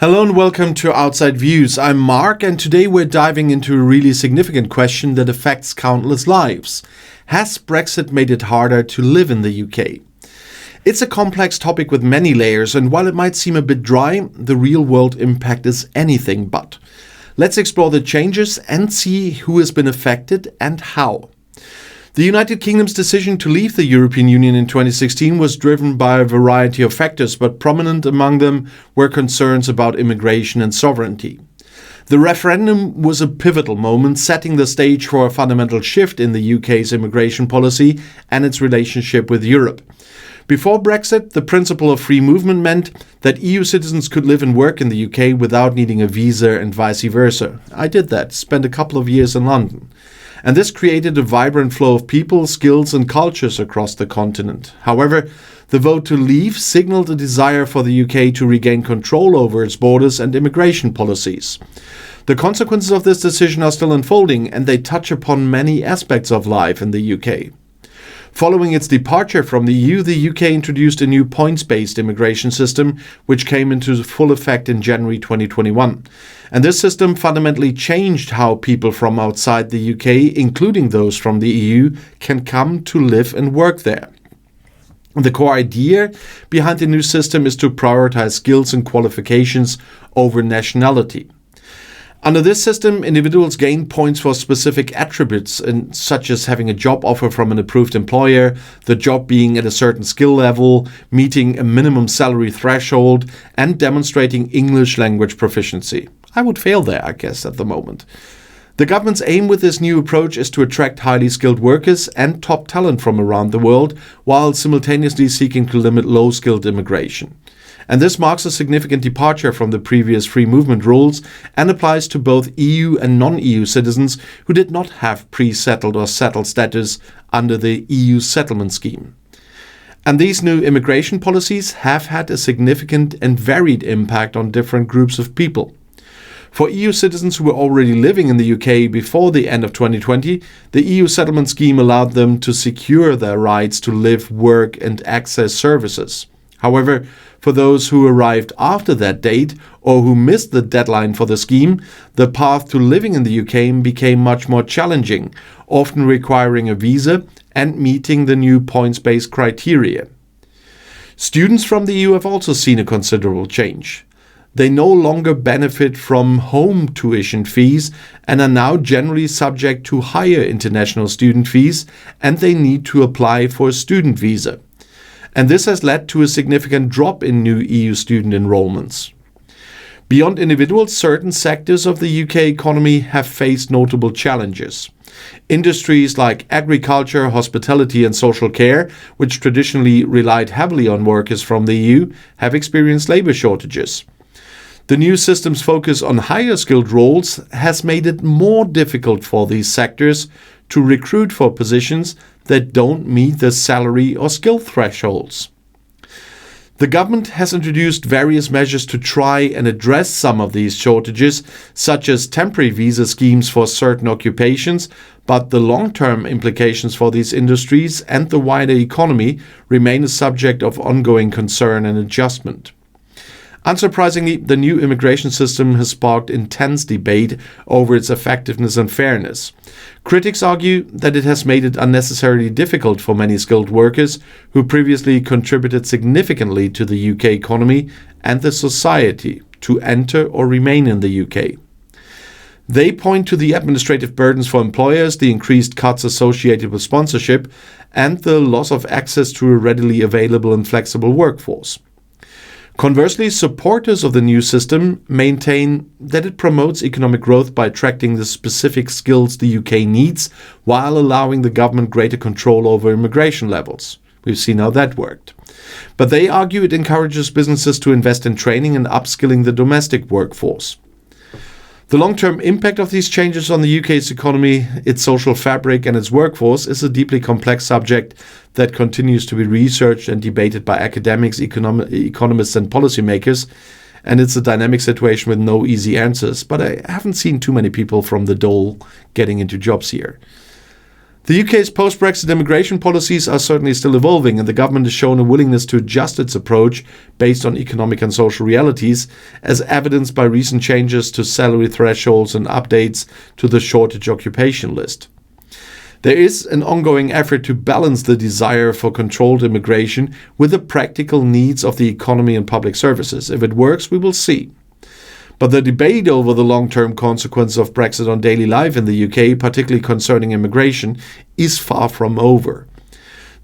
Hello and welcome to Outside Views. I'm Mark, and today we're diving into a really significant question that affects countless lives. Has Brexit made it harder to live in the UK? It's a complex topic with many layers, and while it might seem a bit dry, the real-world impact is anything but. Let's explore the changes and see who has been affected and how. The United Kingdom's decision to leave the European Union in 2016 was driven by a variety of factors, but prominent among them were concerns about immigration and sovereignty. The referendum was a pivotal moment, setting the stage for a fundamental shift in the UK's immigration policy and its relationship with Europe. Before Brexit, the principle of free movement meant that EU citizens could live and work in the UK without needing a visa and vice versa. I did that, spent a couple of years in London. And this created a vibrant flow of people, skills and cultures across the continent. However, the vote to leave signaled a desire for the UK to regain control over its borders and immigration policies. The consequences of this decision are still unfolding, and they touch upon many aspects of life in the UK. Following its departure from the EU, the UK introduced a new points-based immigration system, which came into full effect in January 2021. And this system fundamentally changed how people from outside the UK, including those from the EU, can come to live and work there. The core idea behind the new system is to prioritize skills and qualifications over nationality. Under this system, individuals gain points for specific attributes, such as having a job offer from an approved employer, the job being at a certain skill level, meeting a minimum salary threshold, and demonstrating English language proficiency. I would fail there, I guess, at the moment. The government's aim with this new approach is to attract highly skilled workers and top talent from around the world, while simultaneously seeking to limit low-skilled immigration. And this marks a significant departure from the previous free movement rules and applies to both EU and non-EU citizens who did not have pre-settled or settled status under the EU settlement scheme. And these new immigration policies have had a significant and varied impact on different groups of people. For EU citizens who were already living in the UK before the end of 2020, the EU settlement scheme allowed them to secure their rights to live, work and access services. However, for those who arrived after that date or who missed the deadline for the scheme, the path to living in the UK became much more challenging, often requiring a visa and meeting the new points-based criteria. Students from the EU have also seen a considerable change. They no longer benefit from home tuition fees and are now generally subject to higher international student fees, and they need to apply for a student visa. And this has led to a significant drop in new EU student enrollments. Beyond individuals, certain sectors of the UK economy have faced notable challenges. Industries like agriculture, hospitality and social care, which traditionally relied heavily on workers from the EU, have experienced labour shortages. The new system's focus on higher skilled roles has made it more difficult for these sectors to recruit for positions that don't meet the salary or skill thresholds. The government has introduced various measures to try and address some of these shortages, such as temporary visa schemes for certain occupations, but the long-term implications for these industries and the wider economy remain a subject of ongoing concern and adjustment. Unsurprisingly, the new immigration system has sparked intense debate over its effectiveness and fairness. Critics argue that it has made it unnecessarily difficult for many skilled workers who previously contributed significantly to the UK economy and the society to enter or remain in the UK. They point to the administrative burdens for employers, the increased cuts associated with sponsorship, and the loss of access to a readily available and flexible workforce. Conversely, supporters of the new system maintain that it promotes economic growth by attracting the specific skills the UK needs while allowing the government greater control over immigration levels. We've seen how that worked. But they argue it encourages businesses to invest in training and upskilling the domestic workforce. The long-term impact of these changes on the UK's economy, its social fabric and its workforce is a deeply complex subject that continues to be researched and debated by academics, economists and policymakers, and it's a dynamic situation with no easy answers, but I haven't seen too many people from the dole getting into jobs here. The UK's post-Brexit immigration policies are certainly still evolving, and the government has shown a willingness to adjust its approach based on economic and social realities, as evidenced by recent changes to salary thresholds and updates to the shortage occupation list. There is an ongoing effort to balance the desire for controlled immigration with the practical needs of the economy and public services. If it works, we will see. But the debate over the long-term consequences of Brexit on daily life in the UK, particularly concerning immigration, is far from over.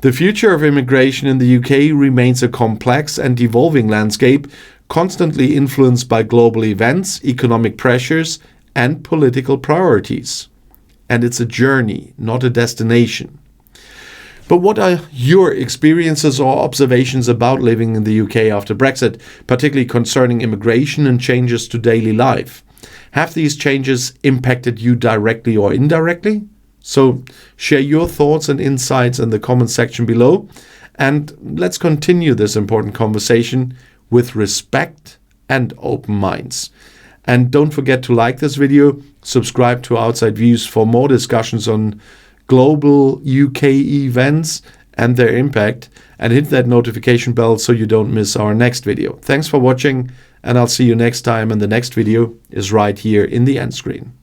The future of immigration in the UK remains a complex and evolving landscape, constantly influenced by global events, economic pressures, and political priorities. And it's a journey, not a destination. But what are your experiences or observations about living in the UK after Brexit, particularly concerning immigration and changes to daily life? Have these changes impacted you directly or indirectly? So share your thoughts and insights in the comment section below, and let's continue this important conversation with respect and open minds. And don't forget to like this video, subscribe to Outside Views for more discussions on global UK events and their impact, and hit that notification bell so you don't miss our next video. Thanks for watching, and I'll see you next time, and the next video is right here in the end screen.